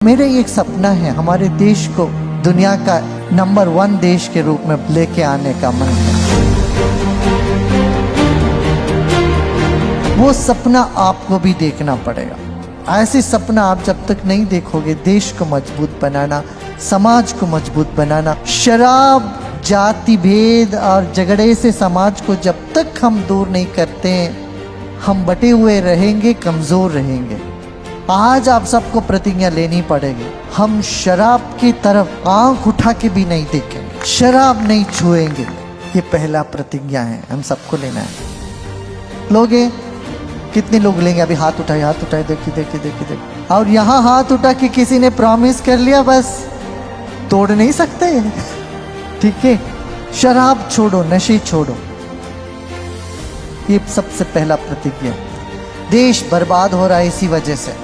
मेरा एक सपना है हमारे देश को दुनिया का नंबर 1 देश के रूप में लेके आने का मन है। वो सपना आपको भी देखना पड़ेगा। ऐसी सपना आप जब तक नहीं देखोगे, देश को मजबूत बनाना, समाज को मजबूत बनाना, शराब, जाति भेद और झगड़े से समाज को जब तक हम दूर नहीं करते हैं, हम बटे हुए रहेंगे, कमजोर रहेंगे। आज आप सबको प्रतिज्ञा लेनी पड़ेगी। हम शराब की तरफ आंख उठा के भी नहीं देखेंगे, शराब नहीं छुएंगे। ये पहला प्रतिज्ञा है, हम सबको लेना है। लोगे कितने लोग लेंगे? अभी हाथ उठाए, हाथ उठाए, देखिए देखिए देखिए देखिए। और यहाँ हाथ उठा के किसी ने प्रॉमिस कर लिया, बस तोड़ नहीं सकते। ठीक है, शराब छोड़ो, नशे छोड़ो। ये सबसे पहला प्रतिज्ञा। देश बर्बाद हो रहा है इसी वजह से।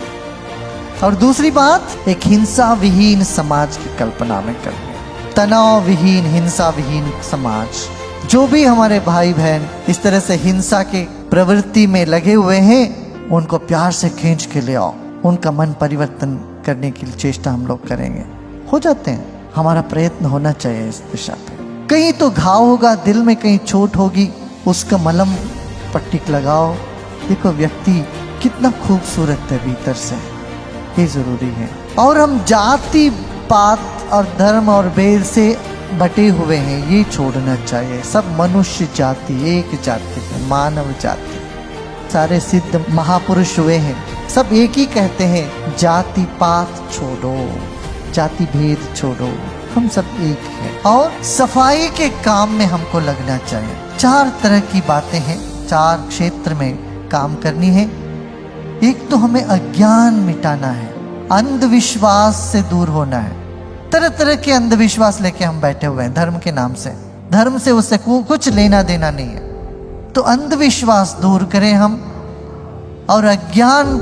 और दूसरी बात, एक हिंसा विहीन समाज की कल्पना में करनी। तनाव विहीन, हिंसा विहीन समाज। जो भी हमारे भाई बहन इस तरह से हिंसा के प्रवृत्ति में लगे हुए हैं, उनको प्यार से खींच के ले आओ। उनका मन परिवर्तन करने की चेष्टा हम लोग करेंगे। हो जाते हैं, हमारा प्रयत्न होना चाहिए इस दिशा पे। कहीं तो घाव होगा दिल में, कहीं चोट होगी, उसका मलम पट्टी लगाओ। देखो व्यक्ति कितना खूबसूरत है भीतर से, ये जरूरी है। और हम जाति पात और धर्म और भेद से बटे हुए हैं, ये छोड़ना चाहिए। सब मनुष्य जाति, एक जाति है, मानव जाति। सारे सिद्ध महापुरुष हुए हैं, सब एक ही कहते हैं, जाति पात छोड़ो, जाति भेद छोड़ो, हम सब एक हैं। और सफाई के काम में हमको लगना चाहिए। 4 तरह की बातें हैं, 4 क्षेत्र में काम करनी है। एक तो हमें अज्ञान मिटाना है, अंधविश्वास से दूर होना है। तरह तरह के अंधविश्वास लेके हम बैठे हुए हैं धर्म के नाम से। धर्म से उससे कुछ लेना देना नहीं है। तो अंधविश्वास दूर करें हम, और अज्ञान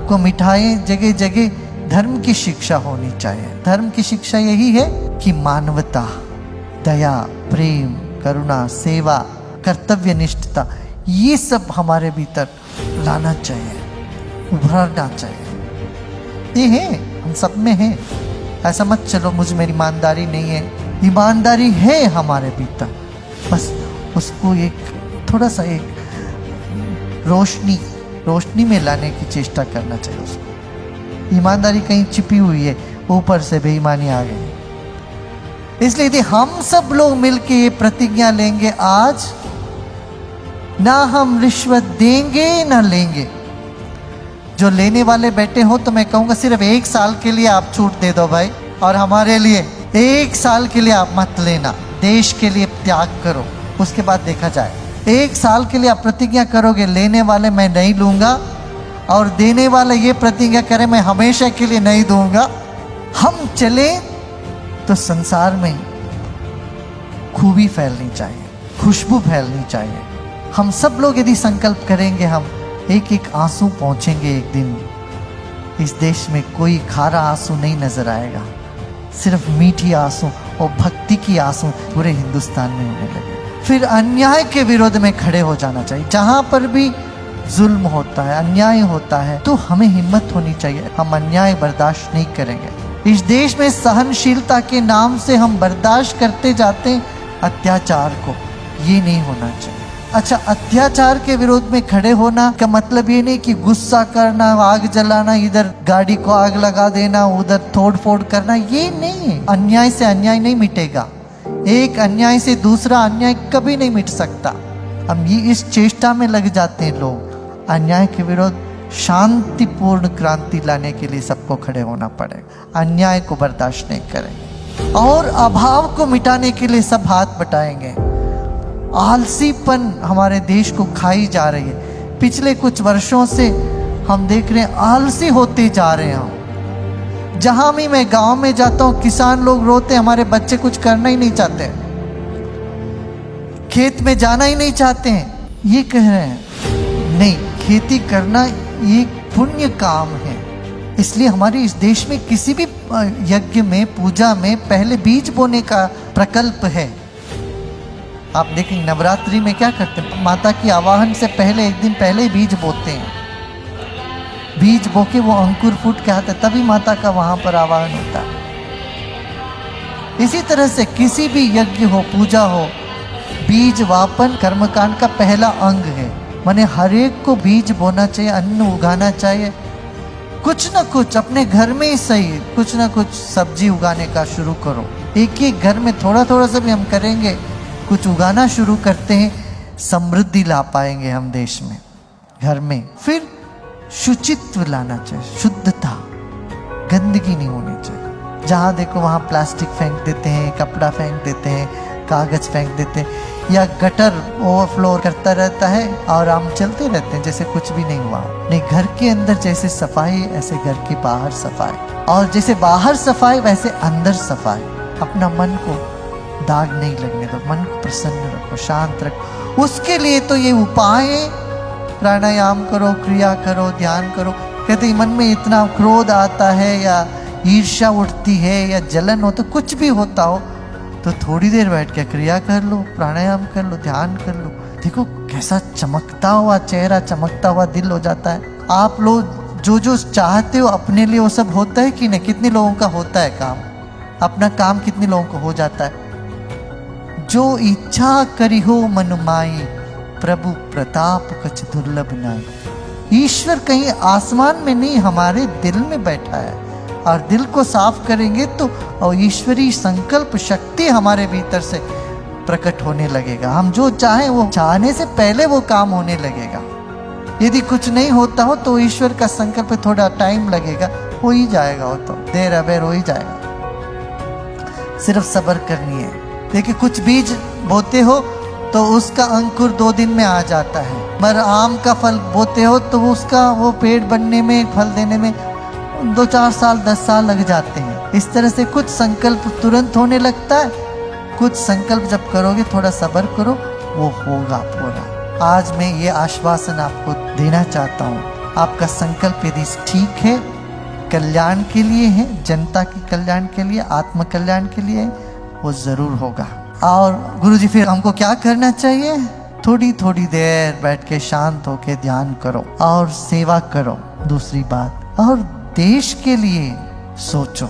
को मिटाएं। जगह जगह धर्म की शिक्षा होनी चाहिए। धर्म की शिक्षा यही है कि मानवता, दया, प्रेम, करुणा, सेवा, कर्तव्य निष्ठता, ये सब हमारे भीतर लाना चाहिए, उभरना चाहिए। ये है, हम सब में है। ऐसा मत चलो मुझ में ईमानदारी नहीं है। ईमानदारी है हमारे भीतर, बस उसको एक थोड़ा सा एक रोशनी में लाने की चेष्टा करना चाहिए उसको। ईमानदारी कहीं छिपी हुई है, ऊपर से बेईमानी आ गई। इसलिए यदि हम सब लोग मिलकर ये प्रतिज्ञा लेंगे, आज ना हम रिश्वत देंगे ना लेंगे। जो लेने वाले बैठे हो तो मैं कहूँगा सिर्फ 1 साल के लिए आप छूट दे दो भाई, और हमारे लिए 1 साल के लिए आप मत लेना। देश के लिए त्याग करो, उसके बाद देखा जाए। 1 साल के लिए आप प्रतिज्ञा करोगे, लेने वाले मैं नहीं लूँगा, और देने वाले ये प्रतिज्ञा करे मैं हमेशा के लिए नहीं दूंगा। हम चले तो संसार में खूबी फैलनी चाहिए, खुशबू फैलनी चाहिए। हम सब लोग यदि संकल्प करेंगे, हम एक एक आंसू पहुंचेंगे एक दिन। इस देश में कोई खारा आंसू नहीं नजर आएगा, सिर्फ मीठी आंसू और भक्ति की आंसू पूरे हिंदुस्तान में होने लगे। फिर अन्याय के विरोध में खड़े हो जाना चाहिए। जहां पर भी जुल्म होता है, अन्याय होता है, तो हमें हिम्मत होनी चाहिए। हम अन्याय बर्दाश्त नहीं करेंगे। इस देश में सहनशीलता के नाम से हम बर्दाश्त करते जाते हैं अत्याचार को, ये नहीं होना चाहिए। अच्छा, अत्याचार के विरोध में खड़े होना का मतलब ये नहीं कि गुस्सा करना, आग जलाना, इधर गाड़ी को आग लगा देना, उधर तोड़ फोड़ करना, ये नहीं है। अन्याय से अन्याय नहीं मिटेगा। एक अन्याय से दूसरा अन्याय कभी नहीं मिट सकता। हम ये इस चेष्टा में लग जाते हैं लोग। अन्याय के विरोध शांतिपूर्ण क्रांति लाने के लिए सबको खड़े होना पड़ेगा। अन्याय को बर्दाश्त नहीं करेंगे, और अभाव को मिटाने के लिए सब हाथ बटाएंगे। आलसीपन हमारे देश को खाई जा रही है। पिछले कुछ वर्षों से हम देख रहे हैं आलसी होते जा रहे हैं। जहां भी मैं गांव में जाता हूं, किसान लोग रोते, हमारे बच्चे कुछ करना ही नहीं चाहते, खेत में जाना ही नहीं चाहते हैं। ये कह रहे हैं नहीं, खेती करना ये पुण्य काम है। इसलिए हमारे इस देश में किसी भी यज्ञ में, पूजा में पहले बीज बोने का प्रकल्प है। आप देखेंगे नवरात्रि में क्या करते हैं, माता की आवाहन से पहले 1 दिन पहले बीज बोते हैं। बीज बोके वो अंकुर फूट के आता है, तभी माता का वहां पर आवाहन होता है। इसी तरह से किसी भी यज्ञ हो, पूजा हो, बीज वापन कर्मकांड का पहला अंग है। माने हर एक को बीज बोना चाहिए, अन्न उगाना चाहिए। कुछ ना कुछ अपने घर में ही सही, कुछ ना कुछ सब्जी उगाने का शुरू करो। एक एक घर में थोड़ा थोड़ा सा भी हम करेंगे, कुछ उगाना शुरू करते हैं, समृद्धि ला पाएंगे हम देश में, घर में। फिर शुचित्व लाना चाहिए, शुद्धता, गंदगी नहीं होनी चाहिए। जहाँ देखो वहाँ प्लास्टिक फेंक देते हैं, कपड़ा फेंक देते हैं, कागज फेंक देते हैं, या गटर ओवरफ्लो करता रहता है और हम चलते रहते हैं जैसे कुछ भी नहीं हुआ। नहीं, घर के अंदर जैसे सफाई ऐसे घर के बाहर सफाई, और जैसे बाहर सफाई वैसे अंदर सफाई। अपना मन को दाग नहीं लगने दो, मन को प्रसन्न रखो, शांत रखो। उसके लिए तो ये उपाय है, प्राणायाम करो, क्रिया करो, ध्यान करो। कहते मन में इतना क्रोध आता है या ईर्ष्या उठती है या जलन हो, तो कुछ भी होता हो तो थोड़ी देर बैठ के क्रिया कर लो, प्राणायाम कर लो, ध्यान कर लो। देखो कैसा चमकता हुआ चेहरा, चमकता हुआ दिल हो जाता है। आप लोग जो जो चाहते हो अपने लिए वो सब होता है कि नहीं? कितने लोगों का होता है काम? अपना काम कितने लोगों को हो जाता है? जो इच्छा करी हो मन माई, प्रभु प्रताप कछ दुर्लभ नाई। ईश्वर कहीं आसमान में नहीं, हमारे दिल में बैठा है। और दिल को साफ करेंगे तो और ईश्वरीय संकल्प शक्ति हमारे भीतर से प्रकट होने लगेगा। हम जो चाहें वो चाहने से पहले वो काम होने लगेगा। यदि कुछ नहीं होता हो तो ईश्वर का संकल्प थोड़ा टाइम लगेगा, हो ही जाएगा। वो तो देर अबेर हो ही जाएगा, सिर्फ सब्र करनी है। देखिए कुछ बीज बोते हो तो उसका अंकुर 2 दिन में आ जाता है, मगर आम का फल बोते हो तो उसका वो पेड़ बनने में, फल देने में 2-4 साल 10 साल लग जाते हैं। इस तरह से कुछ संकल्प तुरंत होने लगता है, कुछ संकल्प जब करोगे थोड़ा सब्र करो, वो होगा पूरा। आज मैं ये आश्वासन आपको देना चाहता हूँ, आपका संकल्प यदि ठीक है, कल्याण के लिए है, जनता के कल्याण के लिए, आत्म कल्याण के लिए, वो जरूर होगा। और गुरुजी फिर हमको क्या करना चाहिए? थोड़ी थोड़ी देर बैठ के शांत होके ध्यान करो और सेवा करो। दूसरी बात, और देश के लिए सोचो।